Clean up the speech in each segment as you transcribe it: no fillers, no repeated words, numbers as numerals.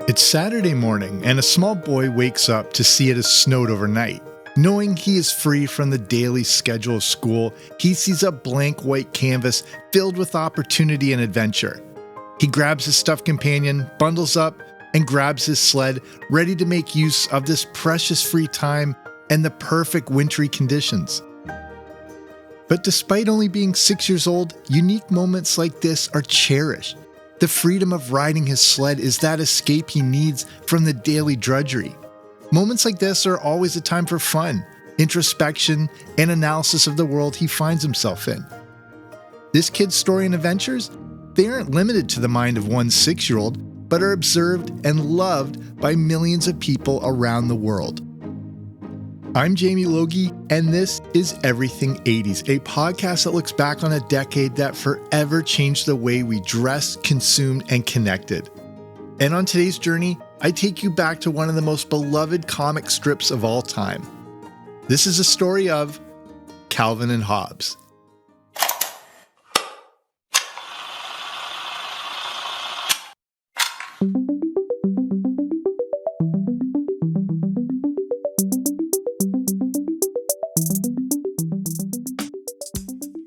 It's Saturday morning, and a small boy wakes up to see it has snowed overnight. Knowing he is free from the daily schedule of school, he sees a blank white canvas filled with opportunity and adventure. He grabs his stuffed companion, bundles up, and grabs his sled, ready to make use of this precious free time and the perfect wintry conditions. But despite only being 6 years old, unique moments like this are cherished. The freedom of riding his sled is that escape he needs from the daily drudgery. Moments like this are always a time for fun, introspection, and analysis of the world he finds himself in. This kid's story and adventures, they aren't limited to the mind of one 6-year-old, but are observed and loved by millions of people around the world. I'm Jamie Logie, and this is Everything 80s, a podcast that looks back on a decade that forever changed the way we dressed, consumed, and connected. And on today's journey, I take you back to one of the most beloved comic strips of all time. This is a story of Calvin and Hobbes.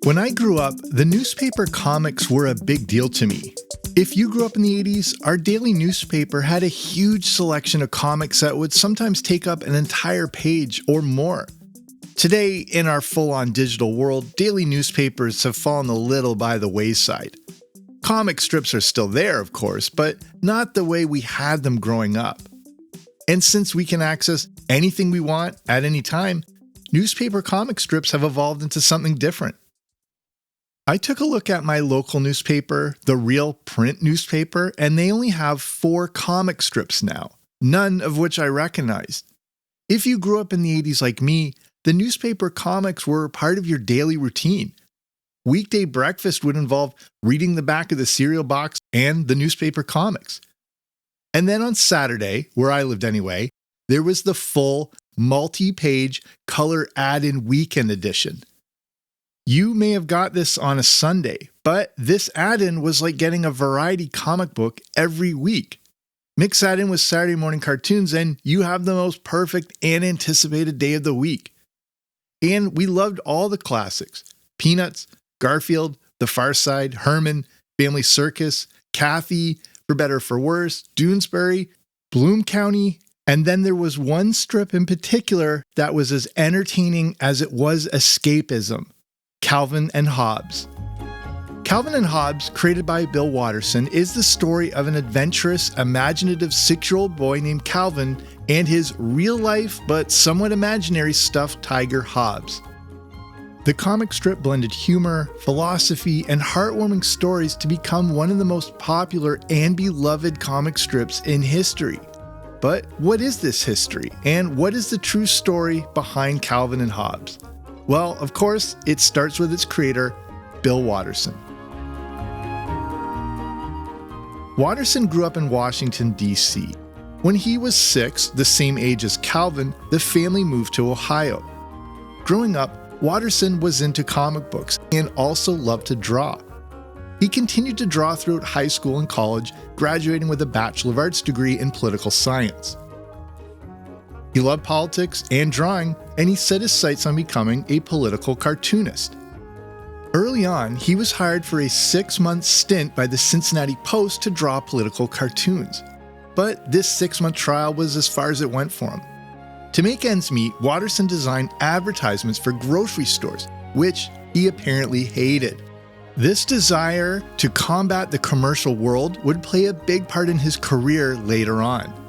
When I grew up, the newspaper comics were a big deal to me. If you grew up in the 80s, our daily newspaper had a huge selection of comics that would sometimes take up an entire page or more. Today, in our full-on digital world, daily newspapers have fallen a little by the wayside. Comic strips are still there, of course, but not the way we had them growing up. And since we can access anything we want at any time, newspaper comic strips have evolved into something different. I took a look at my local newspaper, the Real Print newspaper, and they only have 4 comic strips now, none of which I recognized. If you grew up in the 80s like me, the newspaper comics were part of your daily routine. Weekday breakfast would involve reading the back of the cereal box and the newspaper comics. And then on Saturday, where I lived anyway, there was the full, multi-page, color add-in weekend edition. You may have got this on a Sunday, but this add-in was like getting a variety comic book every week. Mix that in with Saturday morning cartoons and you have the most perfect and anticipated day of the week. And we loved all the classics: Peanuts, Garfield, The Far Side, Herman, Family Circus, Kathy, For Better or For Worse, Doonesbury, Bloom County, and then there was one strip in particular that was as entertaining as it was escapism: Calvin and Hobbes. Calvin and Hobbes, created by Bill Watterson, is the story of an adventurous, imaginative 6-year-old boy named Calvin and his real-life but somewhat imaginary stuffed tiger Hobbes. The comic strip blended humor, philosophy, and heartwarming stories to become one of the most popular and beloved comic strips in history. But what is this history, and what is the true story behind Calvin and Hobbes? Well, of course, it starts with its creator, Bill Watterson. Watterson grew up in Washington, D.C. When he was 6, the same age as Calvin, the family moved to Ohio. Growing up, Watterson was into comic books and also loved to draw. He continued to draw throughout high school and college, graduating with a Bachelor of Arts degree in political science. He loved politics and drawing, and he set his sights on becoming a political cartoonist. Early on, he was hired for a 6-month stint by the Cincinnati Post to draw political cartoons. But this 6-month trial was as far as it went for him. To make ends meet, Watterson designed advertisements for grocery stores, which he apparently hated. This desire to combat the commercial world would play a big part in his career later on.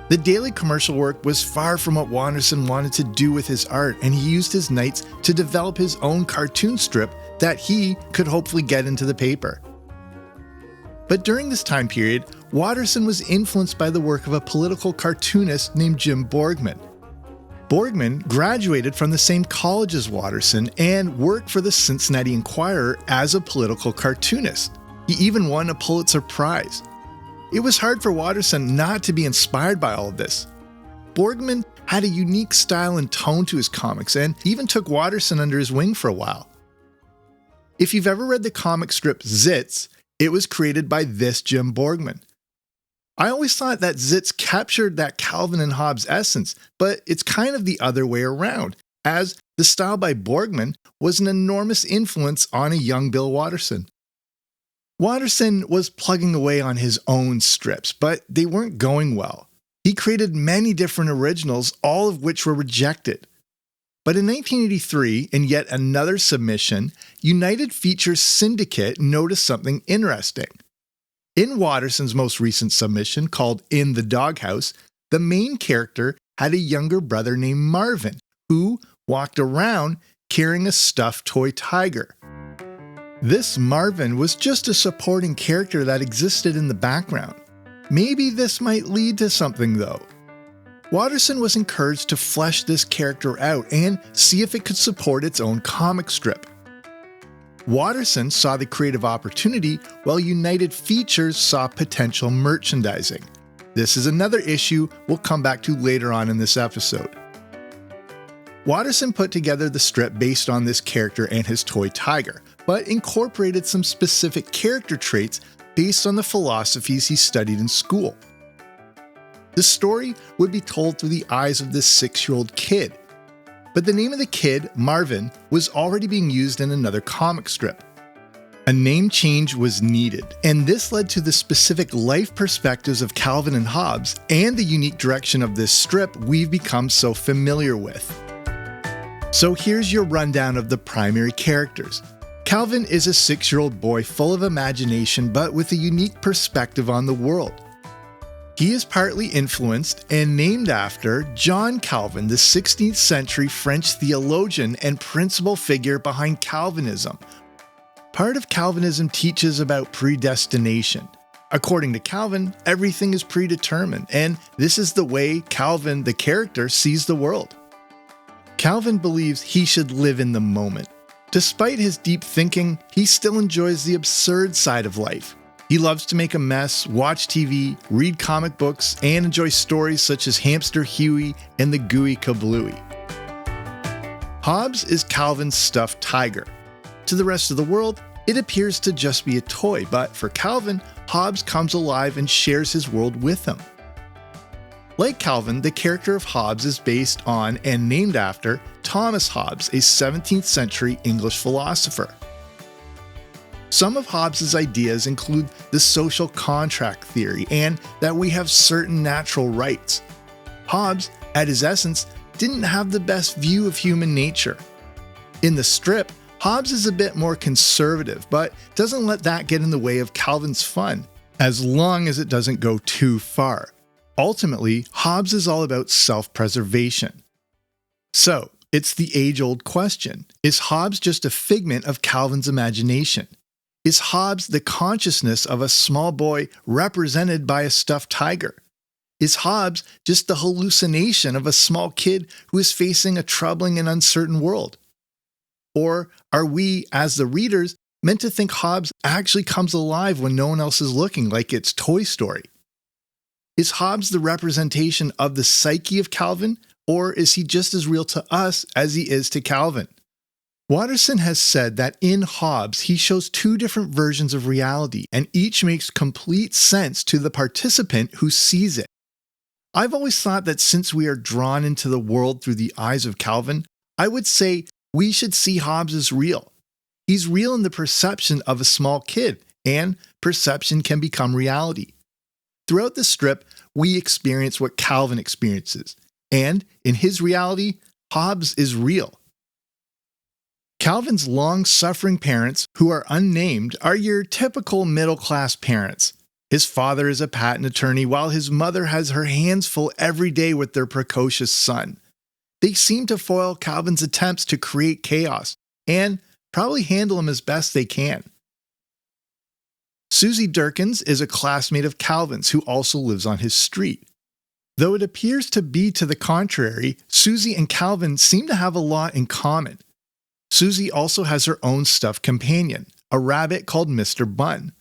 The daily commercial work was far from what Watterson wanted to do with his art, and he used his nights to develop his own cartoon strip that he could hopefully get into the paper. But during this time period, Watterson was influenced by the work of a political cartoonist named Jim Borgman. Borgman graduated from the same college as Watterson and worked for the Cincinnati Enquirer as a political cartoonist. He even won a Pulitzer Prize. It was hard for Watterson not to be inspired by all of this. Borgman had a unique style and tone to his comics and even took Watterson under his wing for a while. If you've ever read the comic strip Zits, it was created by this Jim Borgman. I always thought that Zitz captured that Calvin and Hobbes essence, but it's kind of the other way around, as the style by Borgman was an enormous influence on a young Bill Watterson. Watterson was plugging away on his own strips, but they weren't going well. He created many different originals, all of which were rejected. But in 1983, in yet another submission, United Features Syndicate noticed something interesting. In Watterson's most recent submission, called In the Doghouse, the main character had a younger brother named Marvin, who walked around carrying a stuffed toy tiger. This Marvin was just a supporting character that existed in the background. Maybe this might lead to something though. Watterson was encouraged to flesh this character out and see if it could support its own comic strip. Watterson saw the creative opportunity while United Features saw potential merchandising. This is another issue we'll come back to later on in this episode. Watterson put together the strip based on this character and his toy tiger, but incorporated some specific character traits based on the philosophies he studied in school. The story would be told through the eyes of this 6-year-old kid, but the name of the kid, Marvin, was already being used in another comic strip. A name change was needed, and this led to the specific life perspectives of Calvin and Hobbes and the unique direction of this strip we've become so familiar with. So here's your rundown of the primary characters. Calvin is a 6-year-old boy full of imagination but with a unique perspective on the world. He is partly influenced and named after John Calvin, the 16th century French theologian and principal figure behind Calvinism. Part of Calvinism teaches about predestination. According to Calvin, everything is predetermined, and this is the way Calvin, the character, sees the world. Calvin believes he should live in the moment. Despite his deep thinking, he still enjoys the absurd side of life. He loves to make a mess, watch TV, read comic books, and enjoy stories such as Hamster Huey and the Gooey Kablooey. Hobbes is Calvin's stuffed tiger. To the rest of the world, it appears to just be a toy, but for Calvin, Hobbes comes alive and shares his world with him. Like Calvin, the character of Hobbes is based on and named after Thomas Hobbes, a 17th century English philosopher. Some of Hobbes' ideas include the social contract theory and that we have certain natural rights. Hobbes, at his essence, didn't have the best view of human nature. In the strip, Hobbes is a bit more conservative, but doesn't let that get in the way of Calvin's fun, as long as it doesn't go too far. Ultimately, Hobbes is all about self-preservation. So, it's the age-old question: is Hobbes just a figment of Calvin's imagination? Is Hobbes the consciousness of a small boy represented by a stuffed tiger? Is Hobbes just the hallucination of a small kid who is facing a troubling and uncertain world? Or are we, as the readers, meant to think Hobbes actually comes alive when no one else is looking, like it's Toy Story? Is Hobbes the representation of the psyche of Calvin, or is he just as real to us as he is to Calvin? Watterson has said that in Hobbes, he shows two different versions of reality, and each makes complete sense to the participant who sees it. I've always thought that since we are drawn into the world through the eyes of Calvin, I would say we should see Hobbes as real. He's real in the perception of a small kid, and perception can become reality. Throughout the strip, we experience what Calvin experiences, and in his reality, Hobbes is real. Calvin's long-suffering parents, who are unnamed, are your typical middle-class parents. His father is a patent attorney, while his mother has her hands full every day with their precocious son. They seem to foil Calvin's attempts to create chaos, and probably handle him as best they can. Susie Durkins is a classmate of Calvin's who also lives on his street. Though it appears to be to the contrary, Susie and Calvin seem to have a lot in common. Susie also has her own stuffed companion, a rabbit called Mr. Bun.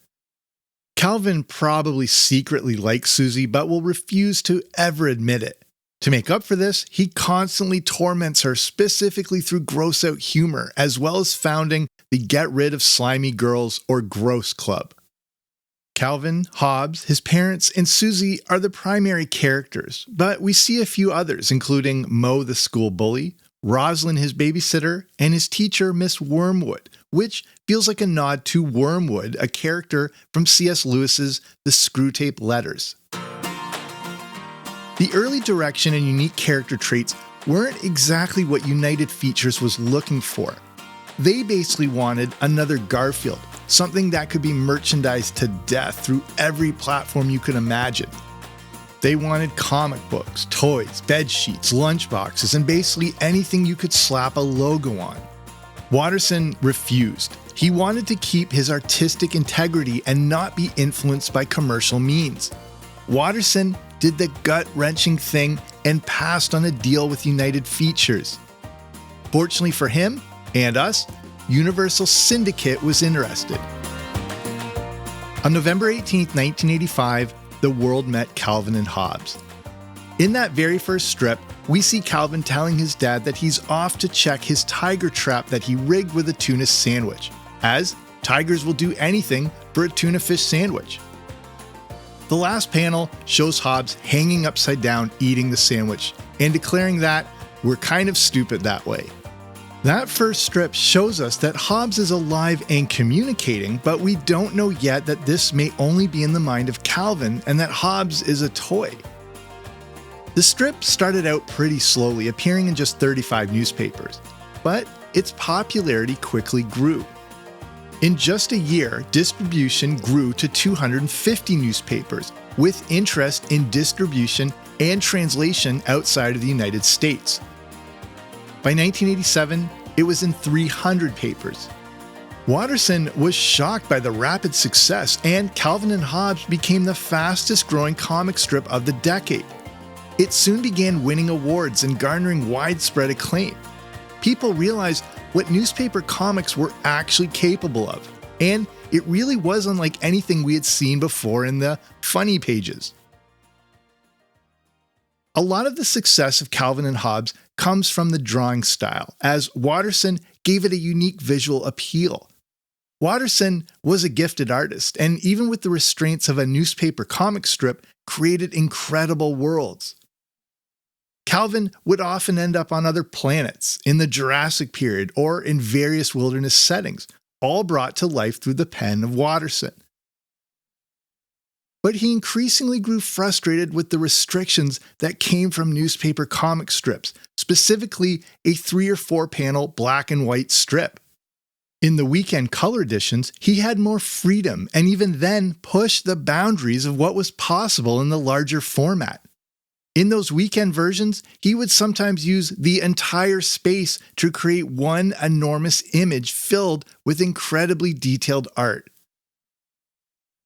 Calvin probably secretly likes Susie but will refuse to ever admit it. To make up for this, he constantly torments her specifically through gross-out humor, as well as founding the Get Rid of Slimy Girls or Gross Club. Calvin, Hobbes, his parents, and Susie are the primary characters, but we see a few others, including Mo the school bully, Rosalind his babysitter, and his teacher Miss Wormwood, which feels like a nod to Wormwood, a character from C.S. Lewis's The Screwtape Letters. The early direction and unique character traits weren't exactly what United Features was looking for. They basically wanted another Garfield, something that could be merchandised to death through every platform you could imagine. They wanted comic books, toys, bed sheets, lunchboxes, and basically anything you could slap a logo on. Watterson refused. He wanted to keep his artistic integrity and not be influenced by commercial means. Watterson did the gut-wrenching thing and passed on a deal with United Features. Fortunately for him and us, Universal Syndicate was interested. On November 18, 1985, the world met Calvin and Hobbes. In that very first strip, we see Calvin telling his dad that he's off to check his tiger trap that he rigged with a tuna sandwich, as tigers will do anything for a tuna fish sandwich. The last panel shows Hobbes hanging upside down eating the sandwich and declaring that we're kind of stupid that way. That first strip shows us that Hobbes is alive and communicating, but we don't know yet that this may only be in the mind of Calvin and that Hobbes is a toy. The strip started out pretty slowly, appearing in just 35 newspapers, but its popularity quickly grew. In just a year, distribution grew to 250 newspapers, with interest in distribution and translation outside of the United States. By 1987, it was in 300 papers. Watterson was shocked by the rapid success, and Calvin and Hobbes became the fastest growing comic strip of the decade. It soon began winning awards and garnering widespread acclaim. People realized what newspaper comics were actually capable of, and it really was unlike anything we had seen before in the funny pages. A lot of the success of Calvin and Hobbes comes from the drawing style, as Watterson gave it a unique visual appeal. Watterson was a gifted artist, and even with the restraints of a newspaper comic strip, created incredible worlds. Calvin would often end up on other planets, in the Jurassic period, or in various wilderness settings, all brought to life through the pen of Watterson. But he increasingly grew frustrated with the restrictions that came from newspaper comic strips, specifically a 3 or 4 panel black and white strip. In the weekend color editions, he had more freedom and even then pushed the boundaries of what was possible in the larger format. In those weekend versions, he would sometimes use the entire space to create one enormous image filled with incredibly detailed art.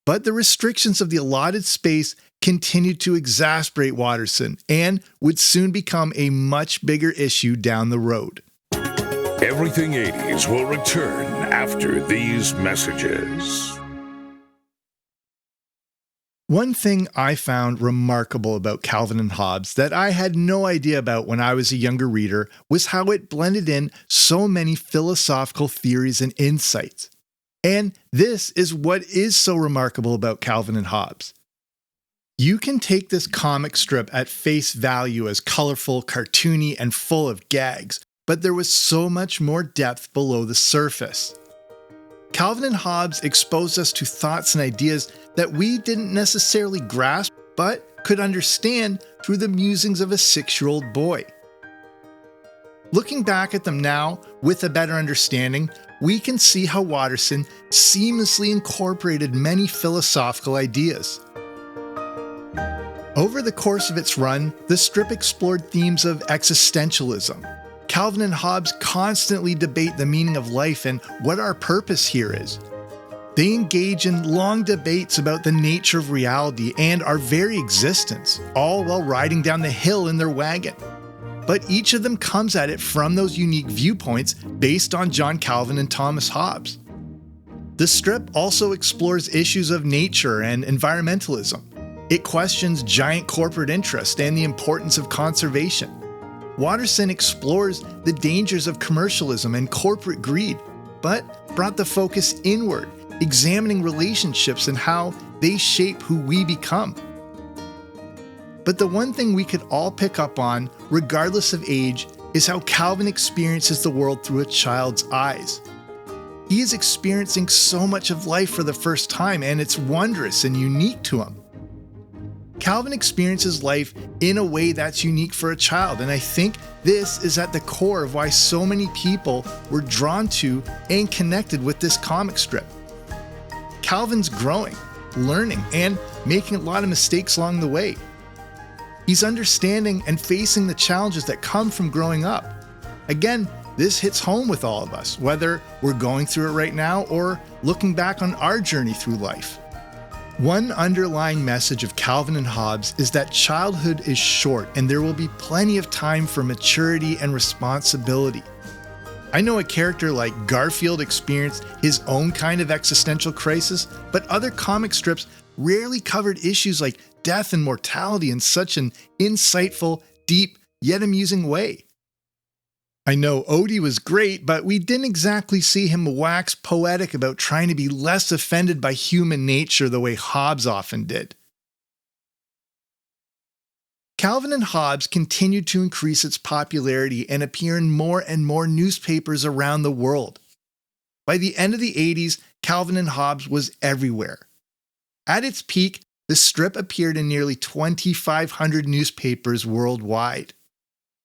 But the restrictions of the allotted space continued to exasperate Watterson and would soon become a much bigger issue down the road. Everything 80s will return after these messages. One thing I found remarkable about Calvin and Hobbes that I had no idea about when I was a younger reader was how it blended in so many philosophical theories and insights. And this is what is so remarkable about Calvin and Hobbes. You can take this comic strip at face value as colorful, cartoony, and full of gags, but there was so much more depth below the surface. Calvin and Hobbes exposed us to thoughts and ideas that we didn't necessarily grasp, but could understand through the musings of a 6-year-old boy. Looking back at them now, with a better understanding, we can see how Watterson seamlessly incorporated many philosophical ideas. Over the course of its run, the strip explored themes of existentialism. Calvin and Hobbes constantly debate the meaning of life and what our purpose here is. They engage in long debates about the nature of reality and our very existence, all while riding down the hill in their wagon. But each of them comes at it from those unique viewpoints based on John Calvin and Thomas Hobbes. The strip also explores issues of nature and environmentalism. It questions giant corporate interest and the importance of conservation. Watterson explores the dangers of commercialism and corporate greed, but brought the focus inward, examining relationships and how they shape who we become. But the one thing we could all pick up on, regardless of age, is how Calvin experiences the world through a child's eyes. He is experiencing so much of life for the first time, and it's wondrous and unique to him. Calvin experiences life in a way that's unique for a child, and I think this is at the core of why so many people were drawn to and connected with this comic strip. Calvin's growing, learning, and making a lot of mistakes along the way. He's understanding and facing the challenges that come from growing up. Again, this hits home with all of us, whether we're going through it right now or looking back on our journey through life. One underlying message of Calvin and Hobbes is that childhood is short and there will be plenty of time for maturity and responsibility. I know a character like Garfield experienced his own kind of existential crisis, but other comic strips rarely covered issues like death and mortality in such an insightful, deep, yet amusing way. I know Odie was great, but we didn't exactly see him wax poetic about trying to be less offended by human nature the way Hobbes often did. Calvin and Hobbes continued to increase its popularity and appear in more and more newspapers around the world. By the end of the 80s, Calvin and Hobbes was everywhere. At its peak, the strip appeared in nearly 2,500 newspapers worldwide.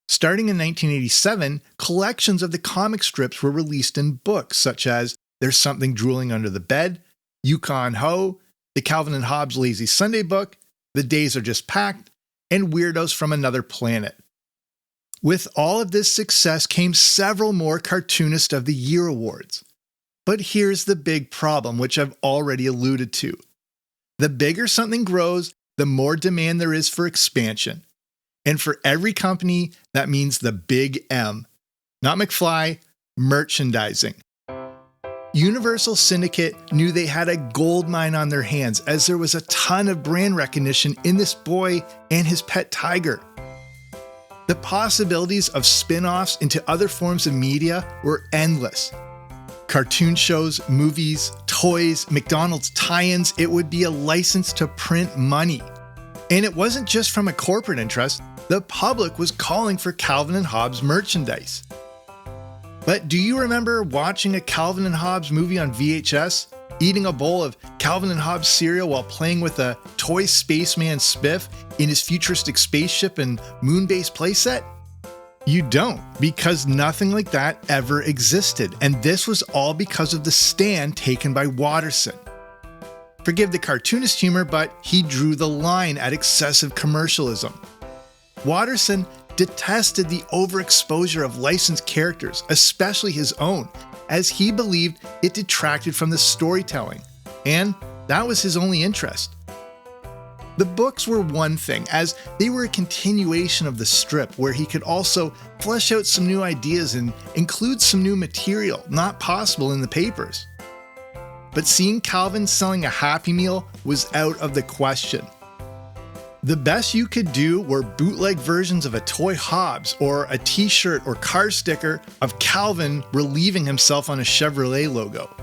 Starting in 1987, collections of the comic strips were released in books such as There's Something Drooling Under the Bed, Yukon Ho, the Calvin and Hobbes Lazy Sunday book, The Days Are Just Packed, and Weirdos from Another Planet. With all of this success came several more Cartoonist of the Year awards. But here's the big problem, which I've already alluded to. The bigger something grows, the more demand there is for expansion. And for every company, that means the big M. Not McFly, merchandising. Universal Syndicate knew they had a gold mine on their hands as there was a ton of brand recognition in this boy and his pet tiger. The possibilities of spin-offs into other forms of media were endless. Cartoon shows, movies, toys, McDonald's tie-ins, it would be a license to print money. And it wasn't just from a corporate interest. The public was calling for Calvin and Hobbes merchandise. But do you remember watching a Calvin and Hobbes movie on VHS, eating a bowl of Calvin and Hobbes cereal while playing with a toy spaceman Spiff in his futuristic spaceship and moon-based playset? You don't, because nothing like that ever existed, and this was all because of the stand taken by Watterson. Forgive the cartoonist humor, but he drew the line at excessive commercialism. Watterson detested the overexposure of licensed characters, especially his own, as he believed it detracted from the storytelling, and that was his only interest. The books were one thing, as they were a continuation of the strip where he could also flesh out some new ideas and include some new material not possible in the papers. But seeing Calvin selling a Happy Meal was out of the question. The best you could do were bootleg versions of a toy Hobbes or a t-shirt or car sticker of Calvin relieving himself on a Chevrolet logo.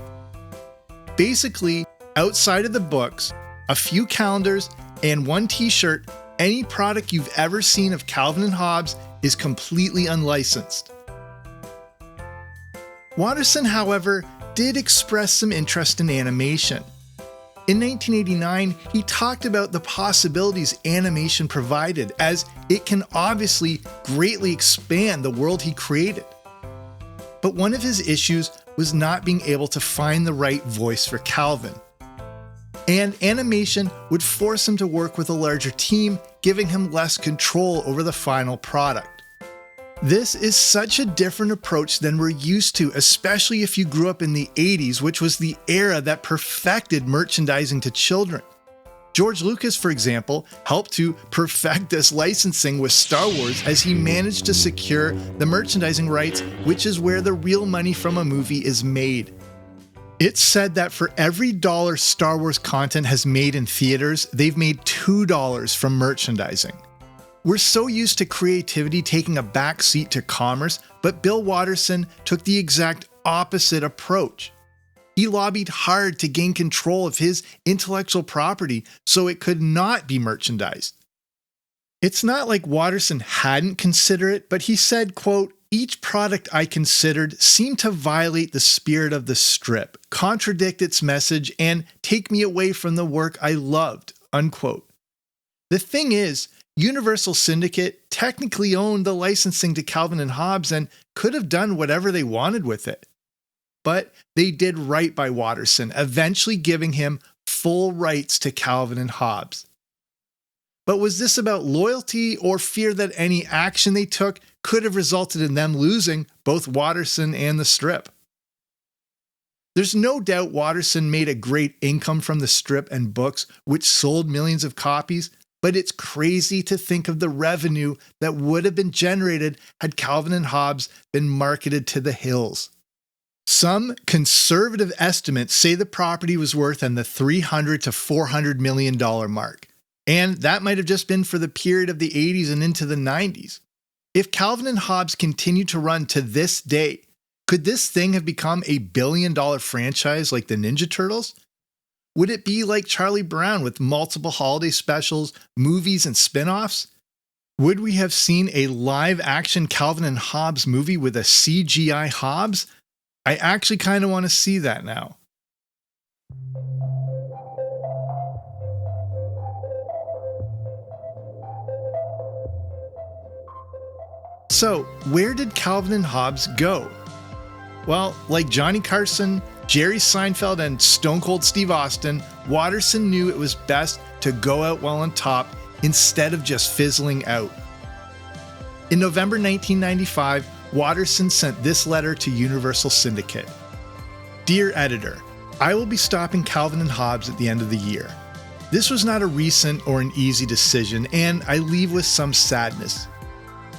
Basically, outside of the books, a few calendars, and one t-shirt, any product you've ever seen of Calvin and Hobbes is completely unlicensed. Watterson, however, did express some interest in animation. In 1989, he talked about the possibilities animation provided, as it can obviously greatly expand the world he created. But one of his issues was not being able to find the right voice for Calvin. And animation would force him to work with a larger team, giving him less control over the final product. This is such a different approach than we're used to, especially if you grew up in the 80s, which was the era that perfected merchandising to children. George Lucas, for example, helped to perfect this licensing with Star Wars as he managed to secure the merchandising rights, which is where the real money from a movie is made. It's said that for every $1 Star Wars content has made in theaters, they've made $2 from merchandising. We're so used to creativity taking a back seat to commerce, but Bill Watterson took the exact opposite approach. He lobbied hard to gain control of his intellectual property so it could not be merchandised. It's not like Watterson hadn't considered it, but he said, quote, "Each product I considered seemed to violate the spirit of the strip, contradict its message, and take me away from the work I loved," unquote. The thing is, Universal Syndicate technically owned the licensing to Calvin and Hobbes and could have done whatever they wanted with it. But they did right by Watterson, eventually giving him full rights to Calvin and Hobbes. But was this about loyalty or fear that any action they took could have resulted in them losing both Watterson and the strip? There's no doubt Watterson made a great income from the strip and books, which sold millions of copies, but it's crazy to think of the revenue that would have been generated had Calvin and Hobbes been marketed to the hills. Some conservative estimates say the property was worth in the $300 to $400 million mark. And that might have just been for the period of the 80s and into the 90s. If Calvin and Hobbes continued to run to this day, could this thing have become a billion-dollar franchise like the Ninja Turtles? Would it be like Charlie Brown with multiple holiday specials, movies, and spin-offs? Would we have seen a live-action Calvin and Hobbes movie with a CGI Hobbes? I actually kind of want to see that now. So, where did Calvin and Hobbes go? Well, like Johnny Carson, Jerry Seinfeld, and Stone Cold Steve Austin, Watterson knew it was best to go out while on top instead of just fizzling out. In November 1995, Watterson sent this letter to Universal Syndicate. "Dear editor, I will be stopping Calvin and Hobbes at the end of the year. This was not a recent or an easy decision, and I leave with some sadness.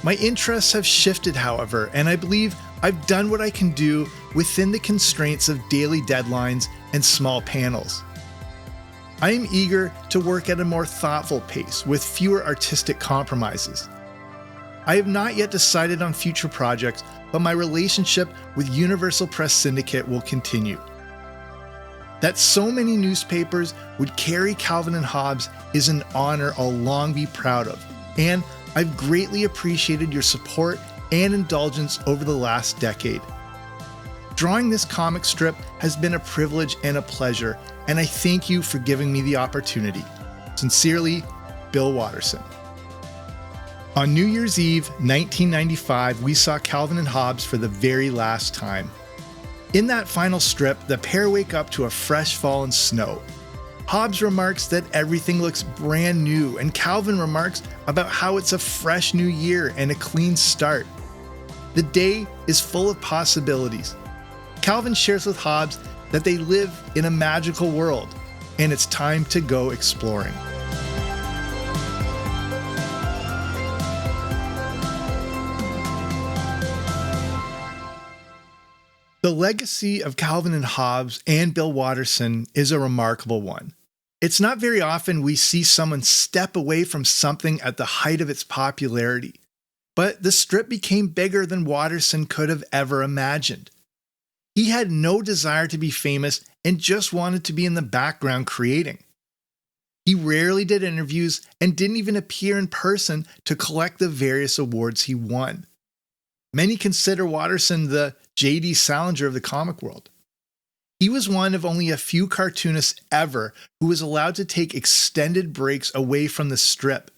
My interests have shifted, however, and I believe I've done what I can do within the constraints of daily deadlines and small panels. I am eager to work at a more thoughtful pace with fewer artistic compromises. I have not yet decided on future projects, but my relationship with Universal Press Syndicate will continue. That so many newspapers would carry Calvin and Hobbes is an honor I'll long be proud of, and I've greatly appreciated your support and indulgence over the last decade. Drawing this comic strip has been a privilege and a pleasure, and I thank you for giving me the opportunity. Sincerely, Bill Watterson." On New Year's Eve, 1995, we saw Calvin and Hobbes for the very last time. In that final strip, the pair wake up to a fresh fallen snow. Hobbes remarks that everything looks brand new, and Calvin remarks about how it's a fresh new year and a clean start. The day is full of possibilities. Calvin shares with Hobbes that they live in a magical world, and it's time to go exploring. The legacy of Calvin and Hobbes and Bill Watterson is a remarkable one. It's not very often we see someone step away from something at the height of its popularity, but the strip became bigger than Watterson could have ever imagined. He had no desire to be famous and just wanted to be in the background creating. He rarely did interviews and didn't even appear in person to collect the various awards he won. Many consider Watterson the J.D. Salinger of the comic world. He was one of only a few cartoonists ever who was allowed to take extended breaks away from the strip.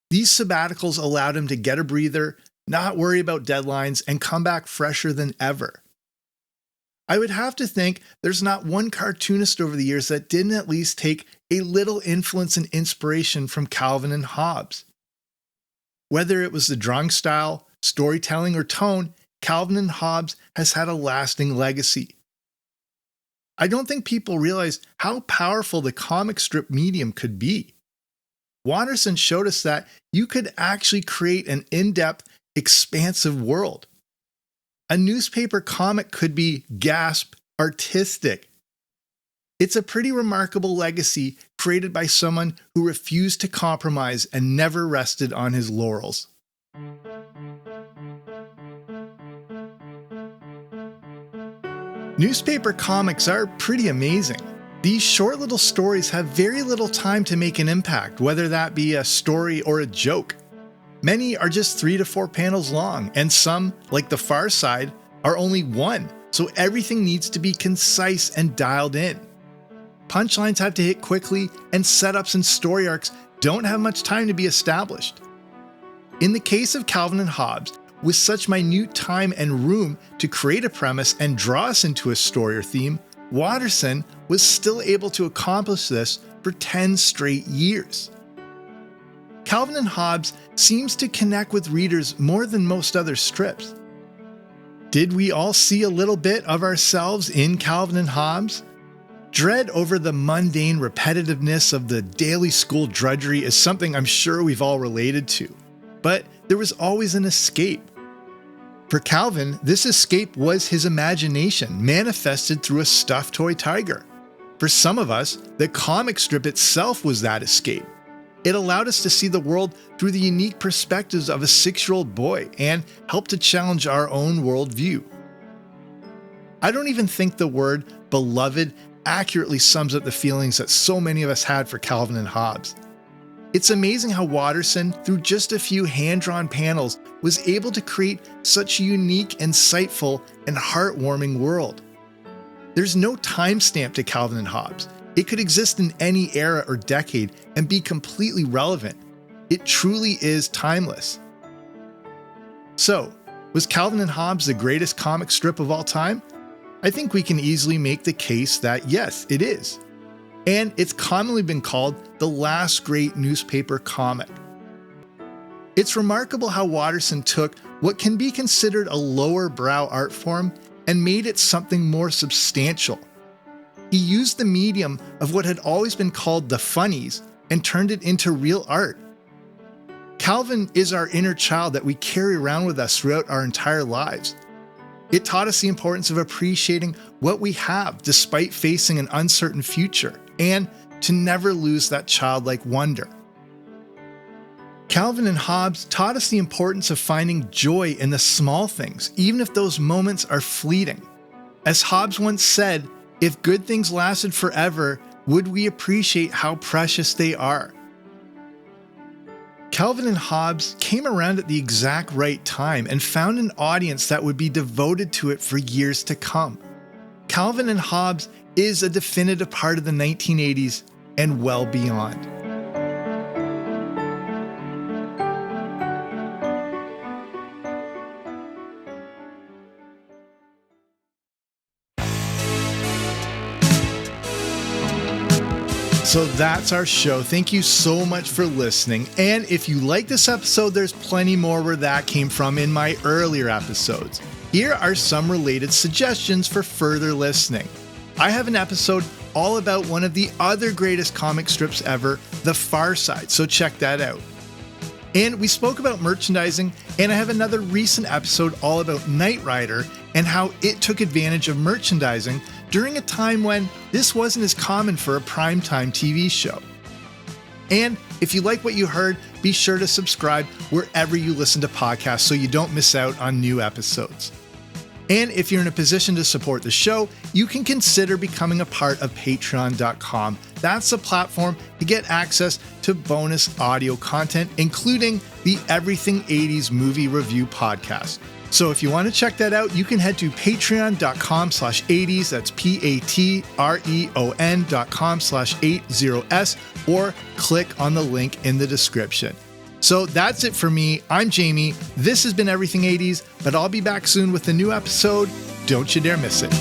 These sabbaticals allowed him to get a breather, not worry about deadlines, and come back fresher than ever. I would have to think there's not one cartoonist over the years that didn't at least take a little influence and inspiration from Calvin and Hobbes. Whether it was the drawing style, storytelling, or tone, Calvin and Hobbes has had a lasting legacy. I don't think people realize how powerful the comic strip medium could be. Watterson showed us that you could actually create an in-depth, expansive world. A newspaper comic could be, gasp, artistic. It's a pretty remarkable legacy created by someone who refused to compromise and never rested on his laurels. Newspaper comics are pretty amazing. These short little stories have very little time to make an impact, whether that be a story or a joke. Many are just 3 to 4 panels long, and some, like The Far Side, are only 1, so everything needs to be concise and dialed in. Punchlines have to hit quickly, and setups and story arcs don't have much time to be established. In the case of Calvin and Hobbes, with such minute time and room to create a premise and draw us into a story or theme, Watterson was still able to accomplish this for 10 straight years. Calvin and Hobbes seems to connect with readers more than most other strips. Did we all see a little bit of ourselves in Calvin and Hobbes? Dread over the mundane repetitiveness of the daily school drudgery is something I'm sure we've all related to, but there was always an escape. For Calvin, this escape was his imagination, manifested through a stuffed toy tiger. For some of us, the comic strip itself was that escape. It allowed us to see the world through the unique perspectives of a 6-year-old boy and helped to challenge our own worldview. I don't even think the word beloved accurately sums up the feelings that so many of us had for Calvin and Hobbes. It's amazing how Watterson, through just a few hand-drawn panels, was able to create such a unique, insightful, and heartwarming world. There's no timestamp to Calvin and Hobbes. It could exist in any era or decade and be completely relevant. It truly is timeless. So, was Calvin and Hobbes the greatest comic strip of all time? I think we can easily make the case that yes, it is. And it's commonly been called the last great newspaper comic. It's remarkable how Watterson took what can be considered a lower brow art form and made it something more substantial. He used the medium of what had always been called the funnies and turned it into real art. Calvin is our inner child that we carry around with us throughout our entire lives. It taught us the importance of appreciating what we have despite facing an uncertain future, and to never lose that childlike wonder. Calvin and Hobbes taught us the importance of finding joy in the small things, even if those moments are fleeting. As Hobbes once said, "If good things lasted forever, would we appreciate how precious they are?" Calvin and Hobbes came around at the exact right time and found an audience that would be devoted to it for years to come. Calvin and Hobbes is a definitive part of the 1980s and well beyond. So that's our show. Thank you so much for listening. And if you like this episode, there's plenty more where that came from in my earlier episodes. Here are some related suggestions for further listening. I have an episode all about one of the other greatest comic strips ever, The Far Side, so check that out. And we spoke about merchandising, and I have another recent episode all about Knight Rider and how it took advantage of merchandising during a time when this wasn't as common for a primetime TV show. And if you like what you heard, be sure to subscribe wherever you listen to podcasts so you don't miss out on new episodes. And if you're in a position to support the show, you can consider becoming a part of patreon.com. That's the platform to get access to bonus audio content, including the Everything 80s movie review podcast. So if you want to check that out, you can head to patreon.com/80s, that's patreon.com/80s, or click on the link in the description. So that's it for me. I'm Jamie. This has been Everything 80s, but I'll be back soon with a new episode. Don't you dare miss it.